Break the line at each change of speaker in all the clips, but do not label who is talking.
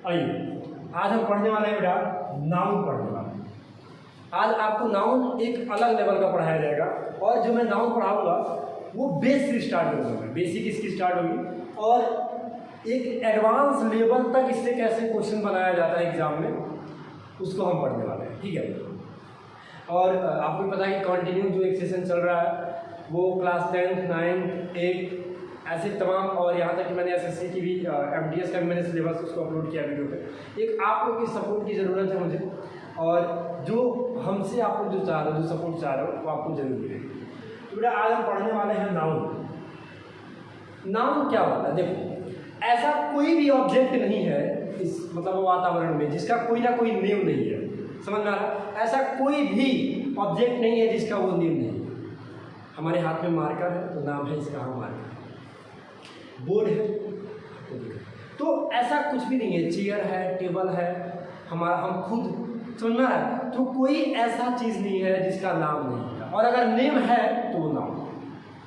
आइए आज हम पढ़ने वाले हैं बेटा नाउन पढ़ने वाले हैं। आज आपको नाउन एक अलग लेवल का पढ़ाया जाएगा और जो मैं नाउन पढ़ाऊंगा वो बेस से स्टार्ट होगा, बेसिक इसकी स्टार्ट होगी और एक एडवांस लेवल तक इससे कैसे क्वेश्चन बनाया जाता है एग्जाम में उसको हम पढ़ने वाले हैं। ठीक है, और आपको पता है कि कंटिन्यू जो एक सेशन चल रहा है वो क्लास 10th 9th 8 ऐसे तमाम, और यहाँ तक कि मैंने एसएससी की भी एमटीएस का भी मैंने सिलेबस उसको अपलोड किया वीडियो पे। एक आप लोग की सपोर्ट की ज़रूरत है मुझे, और जो हमसे आप लोग जो चाह रहे हो, जो सपोर्ट चाह रहे हो वो आपको जरूर मिलेगी। तो बेटा आज हम पढ़ने वाले हैं नाउन। नाउन क्या होता है? देखो, ऐसा कोई भी ऑब्जेक्ट नहीं है इस मतलब वातावरण में जिसका कोई ना कोई नेम नहीं है। समझ में आ रहा? ऐसा कोई भी ऑब्जेक्ट नहीं है जिसका वो नेम नहीं है। हमारे हाथ में मार्कर है तो नाम है इसका, हाँ मार्कर। बोर्ड है तो ऐसा कुछ भी नहीं है। चेयर है, टेबल है, हमारा हम खुद, समझ में आ रहा है? तो कोई ऐसा चीज़ नहीं है जिसका नाम नहीं है, और अगर नेम है तो वो नाउन,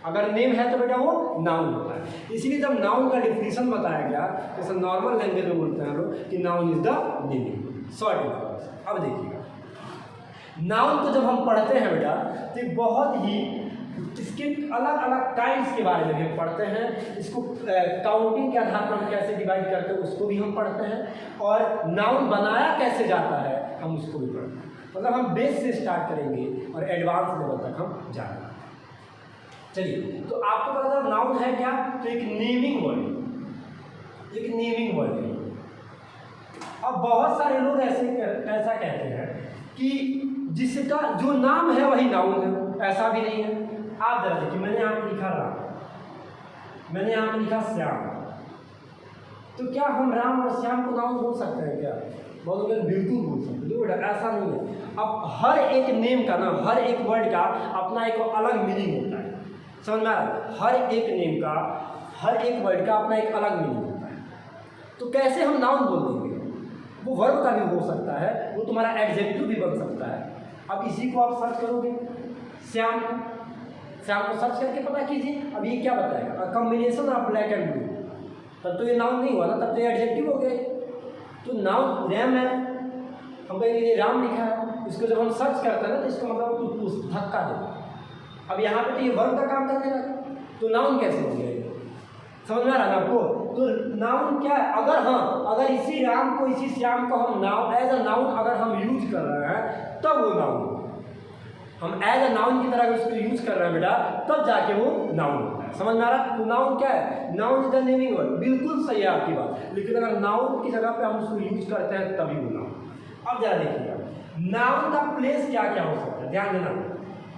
अगर नेम है तो बेटा वो नाउन होता है। इसीलिए जब नाउन का डिफिनीशन बताया गया, जैसे नॉर्मल लैंग्वेज में बोलते हैं लोग कि noun is the naming, short. अब देखिएगा, नाउन को जब हम पढ़ते हैं बेटा तो बहुत ही इसके अलग अलग टाइप्स के बारे में भी हम पढ़ते हैं। इसको काउंटिंग के आधार पर हम कैसे डिवाइड करते हैं उसको भी हम पढ़ते हैं, और नाउन बनाया कैसे जाता है हम उसको भी पढ़ते हैं। मतलब हम बेस से स्टार्ट करेंगे और एडवांस लेवल तक हम जाएंगे। चलिए, तो आपको पता था नाउन है क्या? तो एक नेमिंग वर्ड, एक नेमिंग वर्ड है। अब बहुत सारे लोग ऐसा कहते हैं कि जिसका जो नाम है वही नाउन है। ऐसा भी नहीं है। आप जरा देखिए, मैंने यहाँ पे लिखा राम, मैंने यहाँ पे लिखा श्याम, तो क्या हम राम और श्याम को नाउन बोल सकते हैं क्या? बहुत लोग बिल्कुल बोल सकते हैं। बेटा ऐसा नहीं है। अब हर एक नेम का ना, हर एक वर्ड का अपना एक अलग मीनिंग होता है। समझ में आ रहा है? हर एक नेम का, हर एक वर्ड का अपना एक अलग मीनिंग होता है। तो कैसे हम नाउन बोल देंगे? वो वर्ब का भी हो सकता है, वो तुम्हारा एडजेक्टिव भी बन सकता है। अब इसी को आप सर्च करोगे, श्याम, श्याम को सर्च करके पता कीजिए, अब ये क्या बताएगा? Combination of black and blue, तब तो ये नाउन नहीं हुआ ना, तब तो ये एडजेक्टिव हो गया। तो नाउन रैम है, हम कहेंगे ये राम लिखा है, इसको जब हम सर्च करते हैं ना तो इसको मतलब कुछ धक्का दे। अब यहाँ पे तो ये वर्ब का काम करने लगा, तो नाउन कैसे हो गया? समझ में आ रहा है आपको? तो नाउन क्या है? अगर हाँ, अगर इसी राम को, इसी श्याम को हम नाउन एज अ नाउन अगर हम यूज कर रहे हैं तब वो नाउन, हम एज अ नाउन की तरह उसको यूज कर रहे हैं बेटा, तब जाके वो नाउन होता है। समझ में आ रहा? तो नाउन क्या है? Noun is the naming word. बिल्कुल सही है आपकी बात, लेकिन अगर नाउन की जगह पे हम उसको यूज करते हैं तभी वो नाउन। अब जरा देखिएगा, नाउन का प्लेस क्या क्या हो सकता है, ध्यान देना।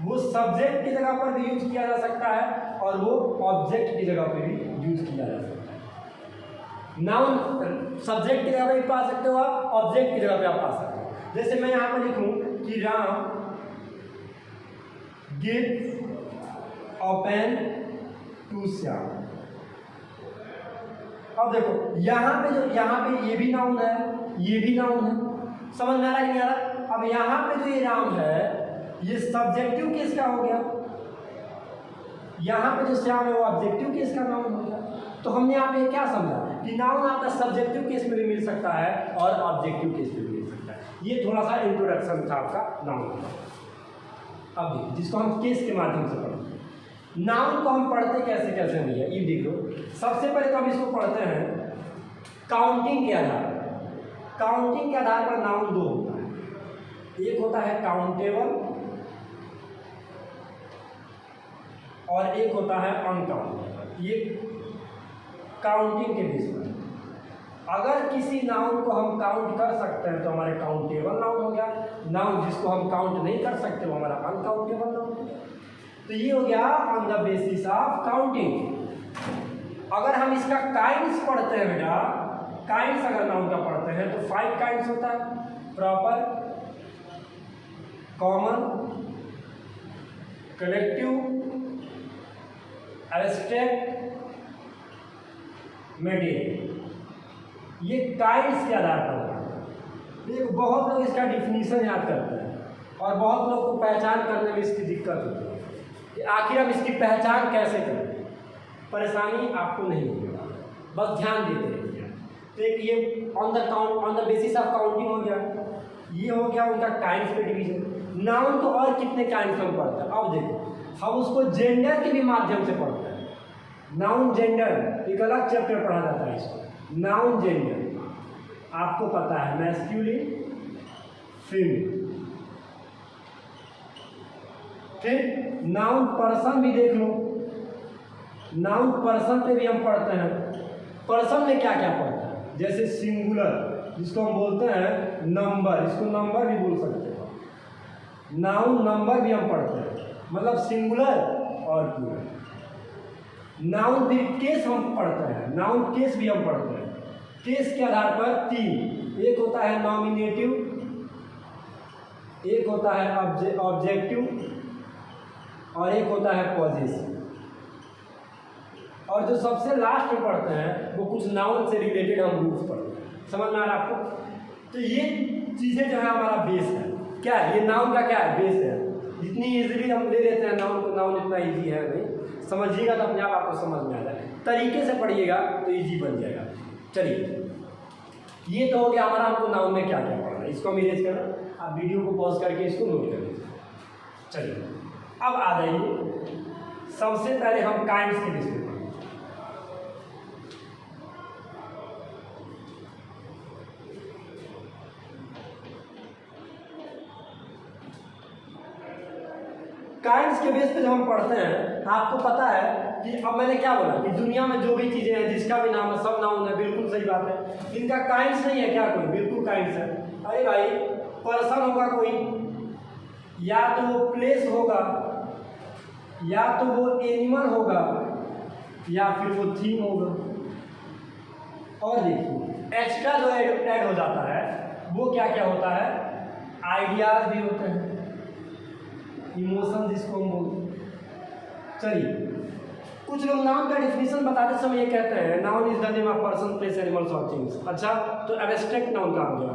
वो सब्जेक्ट की जगह पर भी यूज किया जा सकता है और वो ऑब्जेक्ट की जगह पर भी यूज किया जा सकता है। नाउन सब्जेक्ट की जगह पर भी पा सकते हो आप, ऑब्जेक्ट की जगह पे आप पा सकते हो। जैसे मैं यहाँ पर लिखूँ कि Ram gives a pen to Shyam. अब देखो यहाँ पे जो, यहाँ पे ये भी नाउन है, ये भी नाउन है। समझ में आ रहा है कि नहीं आ रहा? अब यहाँ पे जो ये राम है ये सब्जेक्टिव केस का हो गया, यहाँ पे जो श्याम है वो ऑब्जेक्टिव केस का नाउन हो गया। तो हमने यहाँ पे क्या समझा कि नाउन आपका सब्जेक्टिव केस में भी मिल सकता है और ऑब्जेक्टिव केस में भी मिल सकता है। ये थोड़ा सा इंट्रोडक्शन था आपका नाउन का। अब देखिए, जिसको हम केस के माध्यम से पढ़ते। नाउन को हम पढ़ते कैसे कैसे नहीं है, ये देख लो। सबसे पहले तो हम इसको पढ़ते हैं काउंटिंग के आधार पर। काउंटिंग के आधार पर नाउन दो होता है, एक होता है काउंटेबल और एक होता है अनकाउंटेबल। ये काउंटिंग के बेस पर, अगर किसी नाउन को हम काउंट कर सकते हैं तो हमारे काउंटेबल नाउन हो गया। नाउन जिसको हम काउंट नहीं कर सकते वो हमारा अनकाउंटेबल नाउन हो गया। तो ये हो गया on the basis of counting. अगर हम इसका काइंड्स पढ़ते हैं बेटा, काइंड्स अगर नाउन का पढ़ते हैं तो 5 काइंड्स होता है, proper, common, collective, abstract, mediate. ये काइंड्स के आधार पर होता है। देखो बहुत लोग इसका डिफिनीशन याद करते हैं और बहुत लोग को पहचान करने में इसकी दिक्कत होती है कि आखिर हम इसकी पहचान कैसे करें। परेशानी आपको नहीं होगी, बस ध्यान देते रहिए। तो एक ये on the basis of counting हो गया, ये हो गया उनका काइंड्स पे डिवीजन। नाउन तो और कितने काइंड्स में पढ़ते हैं, अब देखो हम उसको जेंडर के भी माध्यम से पढ़ते हैं। नाउन जेंडर एक अलग चैप्टर पढ़ा जाता है इसको। नाउन जेंडर आपको पता है, मैस्कुलिन फीमेल। फिर नाउन पर्सन भी देख लो, नाउन पर्सन पे भी हम पढ़ते हैं। पर्सन में क्या क्या पढ़ते हैं, जैसे सिंगुलर जिसको हम बोलते हैं नंबर, इसको नंबर भी बोल सकते हैं। नाउन नंबर भी हम पढ़ते हैं, मतलब सिंगुलर और प्लूरल। नाउन भी केस हम पढ़ते हैं, नाउन केस भी हम पढ़ते हैं। केस के आधार पर तीन, एक होता है नॉमिनेटिव, एक होता है ऑब्जेक्टिव और एक होता है पॉजेसिव। और जो सबसे लास्ट में पढ़ते हैं वो कुछ नाउन से रिलेटेड हम रूल्स पढ़ते हैं। समझ में आ रहा है आपको? तो ये चीज़ें जो है हमारा बेस है। क्या है ये नाउन का, क्या है बेस है। जितनी इजीली हम ले लेते हैं नाउन को, नाउन इतना इजी है नहीं, समझिएगा तो अपने आप आपको समझ में आ जाए, तरीके से पढ़िएगा तो इजी बन जाएगा। चलिए ये तो हो गया हमारा, हमको नाउन में क्या क्या पढ़ना है, इसको हम इरेज करना। आप वीडियो को पॉज करके इसको नोट कर लीजिए। चलिए अब आ जाइए, सबसे पहले हम काइंड्स के विषय में। काइंड्स के बेस पे जब हम पढ़ते हैं, आपको पता है कि अब मैंने क्या बोला कि दुनिया में जो भी चीज़ें हैं जिसका भी नाम है सब नाउन है, बिल्कुल सही बात है। इनका काइंड्स नहीं है क्या कोई, बिल्कुल काइंड्स है। अरे भाई पर्सन होगा कोई, या तो वो प्लेस होगा, या तो वो एनिमल होगा, या फिर वो थीम होगा। और देखिए एक्स्ट्रा जो ऐड हो जाता है वो क्या क्या होता है, आइडियाज भी होते हैं, इमोशन जिसको हम बोलते हैं। चलिए कुछ लोग नाउन का डिफिनेशन बताते समय ये कहते हैं noun is the name of person place animals और थिंग्स। अच्छा तो एब्स्ट्रैक्ट नाउन का हो गया,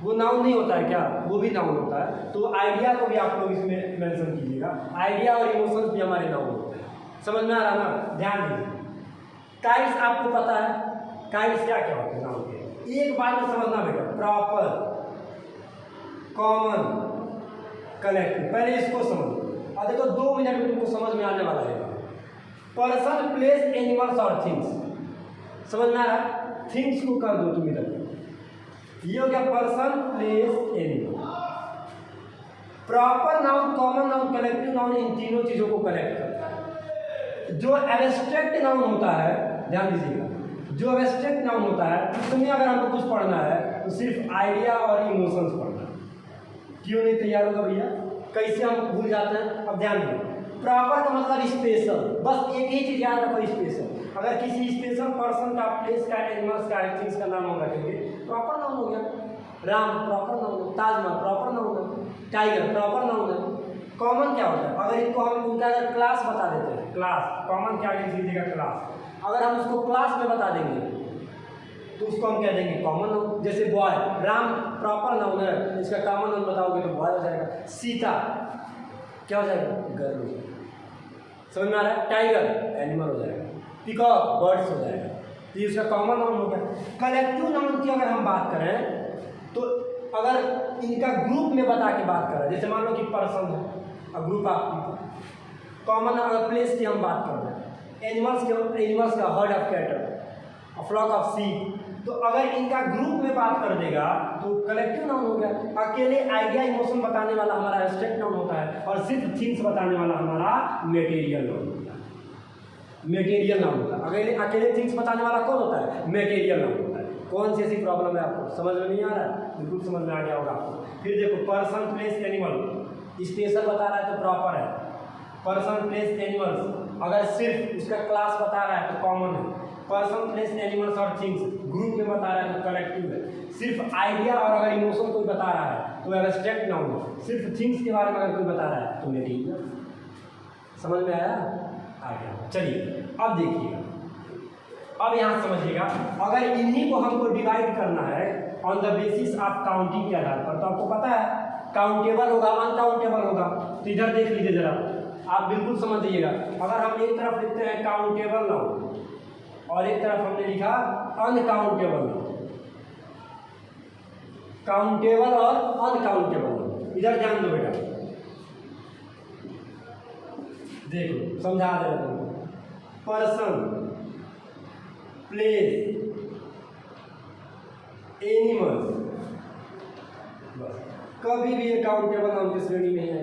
वो नाउन नहीं होता है क्या, वो भी नाउन होता है। तो आइडिया को भी आप लोग इसमें मेंशन कीजिएगा, आइडिया और इमोशंस भी हमारे नाउन होते हैं। समझ में आ रहा ना, ध्यान दीजिए। काइंड्स आपको पता है, काइंड्स क्या क्या होते हैं नाउन के, एक बार में समझना बेटा, प्रॉपर, कॉमन, कलेक्टिव। पहले इसको समझो और देखो 2 मिनट में तुमको समझ में आने वाला है। पर्सन प्लेस एनिमल्स और थिंग्स, समझ में आ रहा, थिंग्स को कर दो तुम इधर, ये हो गया person place animal. Proper noun, common noun, collective noun, इन तीनों चीजों को कलेक्ट करता है। जो एब्स्ट्रैक्ट नाउन होता है, ध्यान दीजिएगा, जो एब्स्ट्रैक्ट नाउन होता है उसमें अगर हमको कुछ पढ़ना है तो सिर्फ आइडिया और इमोशंस पढ़ना है। क्यों नहीं तैयार होगा भैया, कैसे हम भूल जाते हैं। अब ध्यान दो, प्रॉपर का मतलब स्पेशल, बस एक ही चीज याद रखो, स्पेशल। अगर किसी स्पेशल पर्सन का, प्लेस का, एनिमल्स का, थिंग्स का नाम हम रखेंगे, प्रॉपर नाउन हो गया। राम प्रॉपर नाउन है, ताजमहल प्रॉपर नाउन है, टाइगर प्रॉपर नाउन है। कॉमन क्या होता है, अगर इनको हम उनका अगर क्लास बता देते हैं, क्लास, कॉमन क्या लीजिएगा क्लास, अगर हम उसको क्लास में बता देंगे तो उसको हम कह देंगे कॉमन नाउन। जैसे बॉय, राम प्रॉपर नाउन है, इसका कॉमन नाउन बताओगे तो बॉय हो जाएगा। सीता क्या हो जाएगा, गर्ल हो जाएगा। समझ में आ रहा है, टाइगर एनिमल हो जाएगा, पीकॉक बर्ड्स हो जाएगा। तो इसका कॉमन नाउन हो गया। कलेक्टिव नाउन की अगर हम बात करें तो अगर इनका ग्रुप में बता के बात करें, जैसे मान लो कि पर्सन है, अब ग्रुप ऑफ, कॉमन अगर प्लेस की हम बात कर रहे हैं, एनिमल्स का herd of cattle, flock of sheep, तो अगर इनका ग्रुप में बात कर देगा तो कलेक्टिव नाउन हो गया। अकेले आइडिया इमोशन बताने वाला हमारा एब्स्ट्रैक्ट नाउन होता है, और सिर्फ थिंग्स बताने वाला हमारा मेटेरियल नाउन होता है। मेटेरियल नाउन होता है, अकेले थिंग्स बताने वाला कौन होता है, मेटेरियल नाउन होता है। कौन सी ऐसी प्रॉब्लम है आपको समझ में नहीं आ रहा है, बिल्कुल समझ में आ गया होगा आपको। फिर देखो पर्सन प्लेस एनिमल, स्पेशल बता रहा है तो प्रॉपर है, पर्सन प्लेस एनिमल्स। अगर सिर्फ उसका क्लास बता रहा है तो कॉमन है, पर्सन प्लेस एनिमल्स और थिंग्स ग्रुप में बता रहा है तो कलेक्टिव है। सिर्फ आइडिया और अगर इमोशन कोई बता रहा है तो एब्स्ट्रैक्ट नाउन है। सिर्फ थिंग्स के बारे में अगर कोई बता रहा है तो मेटेरियल। समझ में आया, आ गया। चलिए अब देखिएगा, अब यहाँ समझिएगा, अगर इन्हीं को हमको डिवाइड करना है on the basis of counting के आधार पर, तो आपको पता है काउंटेबल होगा, अनकाउंटेबल होगा। तो इधर देख लीजिए जरा, आप बिल्कुल समझिएगा। अगर हम एक तरफ लिखते हैं काउंटेबल नाउन और एक तरफ हमने लिखा अनकाउंटेबल नाउन। काउंटेबल और अनकाउंटेबल नाउन, इधर ध्यान दो बेटा, देखो समझा दे रहा हूँ। पर्सन, प्लेस, एनिमल्स, बस कभी भी ये काउंटेबल नाउन की श्रेणी में है,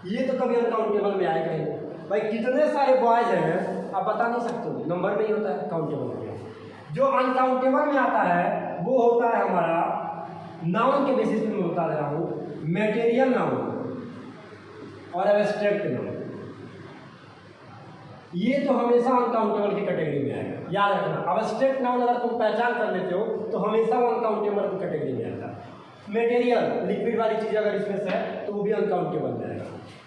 ये तो कभी अनकाउंटेबल में आएगा ही। भाई कितने सारे बॉयज हैं आप बता नहीं सकते, नंबर में ही होता है काउंटेबल में। जो अनकाउंटेबल में आता है वो होता है हमारा नाउन के बेसिस पे मैं बता दे रहा हूँ, मेटेरियल नाउन और एब्स्ट्रैक्ट नाउन। ये तो हमेशा अनकाउंटेबल की कैटेगरी में आएगा, याद रखना। एब्स्ट्रैक्ट नाउन अगर तुम पहचान कर लेते हो तो हमेशा वो अनकाउंटेबल की कैटेगरी में आता है। मेटेरियल, लिक्विड वाली चीज़ अगर इसमें से है तो वो भी अनकाउंटेबल में आएगा।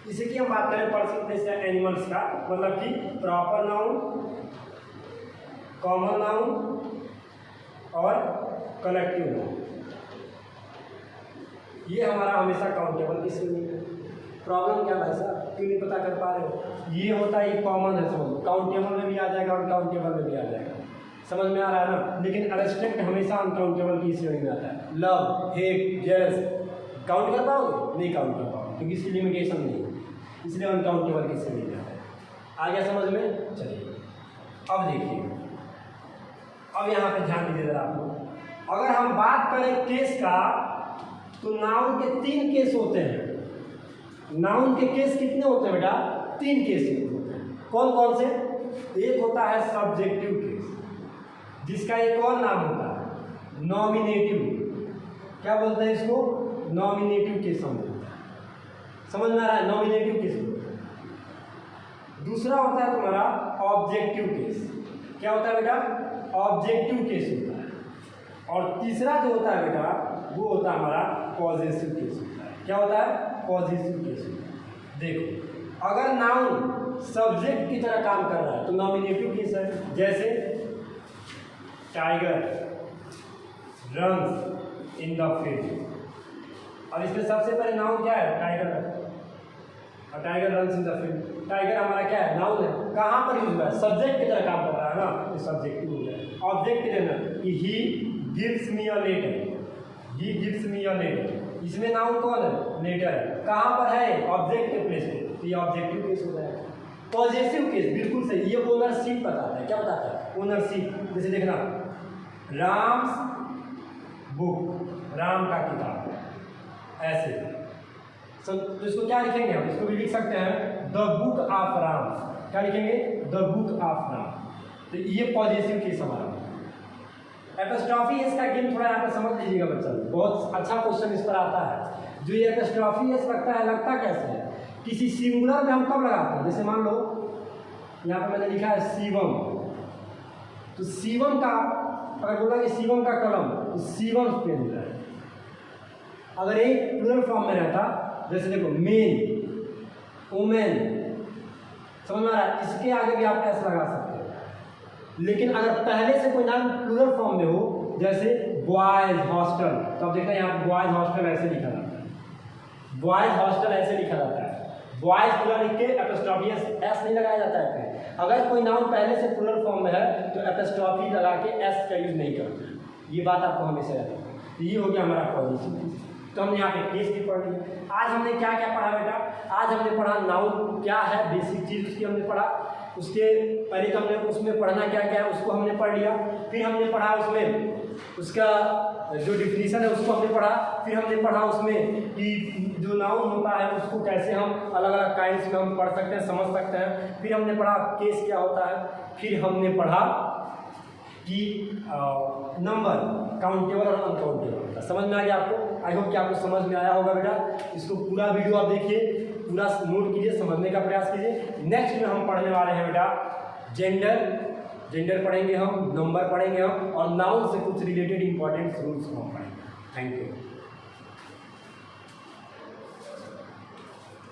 इसी की हम बात करें पर्सन, प्लेस या एनिमल्स का, मतलब कि प्रॉपर नाउन, कॉमन नाउन और कलेक्टिव नाउन, ये हमारा हमेशा काउंटेबल की श्रेणी में। प्रॉब्लम क्या भाई साहब, क्यों नहीं पता कर पा रहे हो? ये होता है, ये कॉमन है, समझ, काउंटेबल में भी आ जाएगा और काउंटेबल में भी आ जाएगा, समझ में आ रहा है ना। लेकिन एब्स्ट्रैक्ट हमेशा अनकाउंटेबल की श्रेणी में आता है। लव, हेट, जेलस काउंट कर पाओगे? नहीं काउंट कर पाओगे, क्योंकि इसकी लिमिटेशन नहीं है, इसलिए अनकाउंटेबल की श्रेणी में आता है। आ गया समझ में? चलिए अब देखिए, अब यहाँ पे ध्यान दीजिए जरा आप लोग। अगर हम बात करें केस का, तो नाउन के 3 केस होते हैं। नाउन के केस कितने होते हैं बेटा? 3 केस होते हैं। कौन कौन से? एक होता है सब्जेक्टिव केस, जिसका एक और नाम होता है नॉमिनेटिव। क्या बोलते हैं इसको? नॉमिनेटिव केस हम बोलते हैं। समझ में आ रहा है? नॉमिनेटिव केस बोलते हैं। दूसरा होता है तुम्हारा ऑब्जेक्टिव केस। क्या होता है बेटा? ऑब्जेक्टिव केस होता है। और तीसरा जो होता है बेटा वो होता है हमारा पॉजेसिव केस होता है। क्या होता है? पॉजेसिव केस होता है। देखो, अगर नाउन सब्जेक्ट की तरह काम कर रहा है तो नॉमिनेटिव केस है। जैसे tiger runs in the field, और इसमें सबसे पहले नाउन क्या है? टाइगर, और tiger runs in the field. Tiger हमारा क्या है? नाउन है। कहाँ पर यूज हुआ है? सब्जेक्ट की तरह काम कर रहा है ना, तो सब्जेक्टिव हो जाए। ऑब्जेक्ट की तरह कि he gives me a letter, he gives me a letter, इसमें नाउन कौन है? लेटर है। कहाँ पर है? ऑब्जेक्ट के प्लेस पे, तो ये ऑब्जेक्टिव केस हो जाएगा। पॉजेसिव केस बिल्कुल सही, ये ओनरशिप बताता है। क्या बताता है? ओनरशिप। जैसे देखना, राम्स बुक, राम का किताब, ऐसे। तो इसको क्या लिखेंगे हम? इसको भी लिख सकते हैं द बुक ऑफ राम। क्या लिखेंगे? The book of Ram. तो ये पॉजेसिव केस हमारा। एपिस्ट्रॉफी एस का गेम थोड़ा यहाँ पे समझ लीजिएगा बच्चा, बहुत अच्छा क्वेश्चन इस पर आता है। जो ये एपिस्ट्रॉफी एस लगता है, लगता कैसे है? किसी सिंगुलर में हम कब लगाते हैं? जैसे मान लो यहाँ पे मैंने लिखा है शिवम, तो शिवम का अगर बोला कि शिवम का कलम, तो शिवम पेन हो जाए। अगर एक प्लूरल फॉर्म में रहता, जैसे देखो मेन, वुमेन, समझ में आ रहा है? इसके आगे भी आप एस लगा सकते हो। लेकिन अगर पहले से कोई नाम प्लूरल फॉर्म में हो, जैसे बॉयज हॉस्टल, तो आप देखते हैं यहाँ बॉयज हॉस्टल ऐसे लिखा जाता है, बॉयज हॉस्टल ऐसे लिखा जाता है। बॉयज पूरा लिख के एपिस्ट्रॉफी एस नहीं लगाया जाता है। अगर कोई नाउन पहले से प्लूरल फॉर्म में है तो एपिस्ट्रॉफी लगा के एस का यूज नहीं करते। ये बात आपको हमेशा याद रखना। ये हो गया हमारा पॉजिटिव। तो हमने यहाँ पे केस भी पढ़ लिया। आज हमने क्या क्या पढ़ा बेटा? आज हमने पढ़ा नाउन क्या है, बेसिक चीज़ उसकी हमने पढ़ा। उसके पहले तो हमने उसमें पढ़ना क्या क्या है उसको हमने पढ़ लिया। फिर हमने पढ़ा उसमें उसका जो डिफिनीशन है उसको हमने पढ़ा। फिर हमने पढ़ा उसमें कि जो नाउन होता है उसको कैसे हम अलग अलग काइंड्स में हम पढ़ सकते हैं, समझ सकते हैं। फिर हमने पढ़ा केस क्या होता है। फिर हमने पढ़ा कि नंबर काउंटेबल और अनकाउंटेबल। समझ में आ गया आपको? आई होप कि आपको समझ में आया होगा बेटा। इसको पूरा वीडियो आप देखिए, पूरा नोट कीजिए, समझने का प्रयास कीजिए। नेक्स्ट में हम पढ़ने वाले हैं बेटा जेंडर पढ़ेंगे हम, नंबर पढ़ेंगे हम, और नाउन से कुछ रिलेटेड इंपॉर्टेंट रूल्स हम पढ़ेंगे। Thank you.